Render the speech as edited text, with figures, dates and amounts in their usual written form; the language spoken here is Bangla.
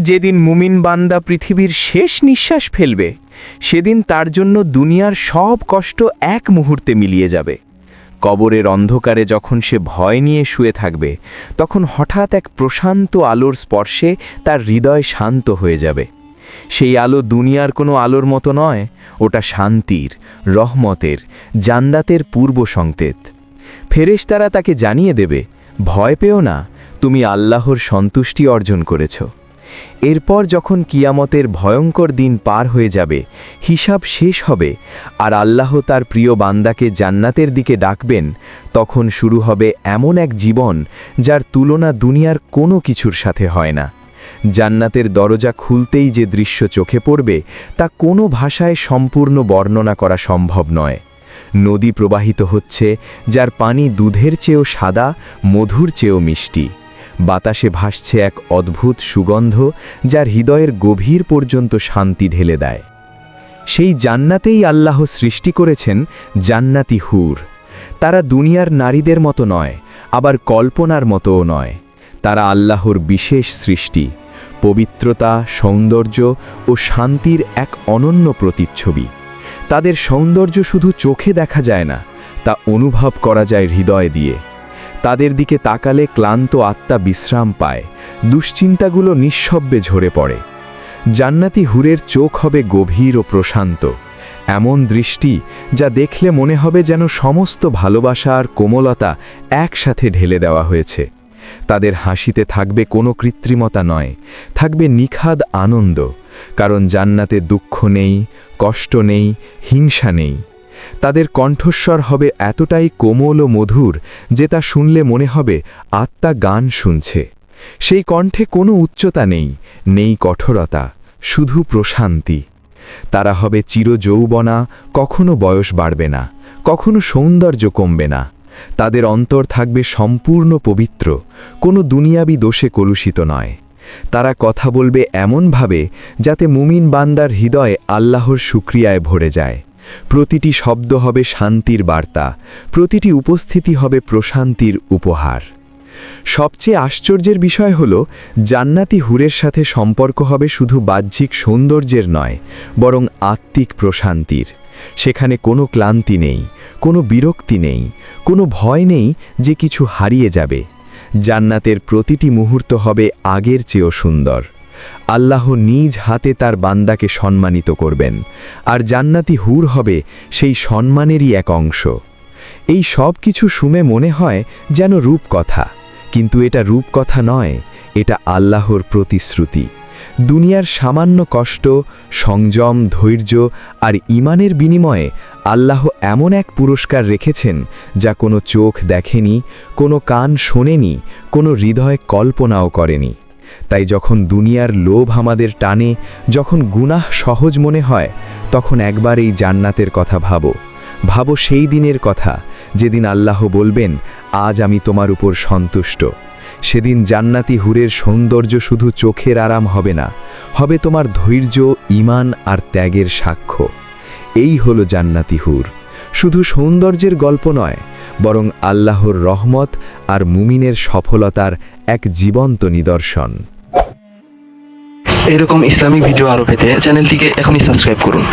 যেদিন মুমিন বান্দা পৃথিবীর শেষ নিঃশ্বাস ফেলবে সেদিন তার জন্য দুনিয়ার সব কষ্ট এক মুহূর্তে মিলিয়ে যাবে। কবরের অন্ধকারে যখন সে ভয় নিয়ে শুয়ে থাকবে তখন হঠাৎ এক প্রশান্ত আলোর স্পর্শে তার হৃদয় শান্ত হয়ে যাবে। সেই আলো দুনিয়ার কোনো আলোর মতো নয়, ওটা শান্তির, রহমতের, জান্নাতের পূর্ব সংকেত। ফেরেশতারা তাকে জানিয়ে দেবে, ভয় পেও না, তুমি আল্লাহর সন্তুষ্টি অর্জন করেছ। এরপর যখন কিয়ামতের ভয়ঙ্কর দিন পার হয়ে যাবে, হিসাব শেষ হবে আর আল্লাহ তার প্রিয় বান্দাকে জান্নাতের দিকে ডাকবেন, তখন শুরু হবে এমন এক জীবন যার তুলনা দুনিয়ার কোনো কিছুর সাথে হয় না। জান্নাতের দরজা খুলতেই যে দৃশ্য চোখে পড়বে তা কোনো ভাষায় সম্পূর্ণ বর্ণনা করা সম্ভব নয়। নদী প্রবাহিত হচ্ছে যার পানি দুধের চেয়েও সাদা, মধুর চেয়েও মিষ্টি। বাতাসে ভাসছে এক অদ্ভুত সুগন্ধ যার হৃদয়ের গভীর পর্যন্ত শান্তি ঢেলে দেয়। সেই জান্নাতেই আল্লাহ সৃষ্টি করেছেন জান্নাতি হুর। তারা দুনিয়ার নারীদের মতো নয়, আবার কল্পনার মতোও নয়। তারা আল্লাহর বিশেষ সৃষ্টি, পবিত্রতা, সৌন্দর্য ও শান্তির এক অনন্য প্রতিচ্ছবি। তাদের সৌন্দর্য শুধু চোখে দেখা যায় না, তা অনুভব করা যায় হৃদয় দিয়ে। তাদের দিকে তাকালে ক্লান্ত আত্মা বিশ্রাম পায়, দুশ্চিন্তাগুলো নিঃশব্দে ঝরে পড়ে। জান্নাতি হুরের চোখ হবে গভীর ও প্রশান্ত, এমন দৃষ্টি যা দেখলে মনে হবে যেন সমস্ত ভালোবাসা আর কোমলতা একসাথে ঢেলে দেওয়া হয়েছে। তাদের হাসিতে থাকবে কোনো কৃত্রিমতা নয়, থাকবে নিখাদ আনন্দ, কারণ জান্নাতে দুঃখ নেই, কষ্ট নেই, হিংসা নেই। তাদের কণ্ঠস্বর হবে এতটাই কোমল ও মধুর যে তা শুনলে মনে হবে আত্মা গান শুনছে। সেই কণ্ঠে কোনো উচ্চতা নেই, নেই কঠোরতা, শুধু প্রশান্তি। তারা হবে চিরযৌবনা, কখনো বয়স বাড়বে না, কখনো সৌন্দর্য কমবে না। তাদের অন্তর থাকবে সম্পূর্ণ পবিত্র, কোনো দুনিয়াবি দোষে কলুষিত নয়। তারা কথা বলবে এমনভাবে যাতে মুমিন বান্দার হৃদয়ে আল্লাহর শুকরিয়ায় ভরে যায়। প্রতিটি শব্দ হবে শান্তির বার্তা, প্রতিটি উপস্থিতি হবে প্রশান্তির উপহার। সবচেয়ে আশ্চর্যের বিষয় হল, জান্নাতি হুরের সাথে সম্পর্ক হবে শুধু বাহ্যিক সৌন্দর্যের নয়, বরং আত্মিক প্রশান্তির। সেখানে কোনো ক্লান্তি নেই, কোনো বিরক্তি নেই, কোনো ভয় নেই যে কিছু হারিয়ে যাবে। জান্নাতের প্রতিটি মুহূর্ত হবে আগের চেয়েও সুন্দর। আল্লাহ নিজ হাতে তার বান্দাকে সম্মানিত করবেন, আর জান্নাতি হুর হবে সেই সম্মানেরই এক অংশ। এই সব কিছু শুনে মনে হয় যেন রূপকথা, কিন্তু এটা রূপকথা নয়, এটা আল্লাহর প্রতিশ্রুতি। দুনিয়ার সামান্য কষ্ট, সংযম, ধৈর্য আর ঈমানের বিনিময়ে আল্লাহ এমন এক পুরস্কার রেখেছেন যা কোনো চোখ দেখেনি, কোনো কান শোনেনি, কোনো হৃদয় কল্পনাও করেনি। তাই যখন দুনিয়ার লোভ আমাদের টানে, যখন গুনাহ সহজ মনে হয়, তখন একবার এই জান্নাতের কথা ভাবো সেই দিনের কথা যেদিন আল্লাহ বলবেন, আজ আমি তোমার উপর সন্তুষ্ট। সেদিন জান্নাতি হুরের সৌন্দর্য শুধু চোখের আরাম হবে না, হবে তোমার ধৈর্য, ঈমান আর ত্যাগের সাক্ষ্য। এই হলো জান্নাতি হুর, শুধু সৌন্দর্যের গল্প নয়, বরং আল্লাহর রহমত আর মুমিনের সফলতার এক জীবন্ত নিদর্শন। এরকম ইসলামিক ভিডিও আরও পেতে চ্যানেলটিকে এখনই সাবস্ক্রাইব করুন।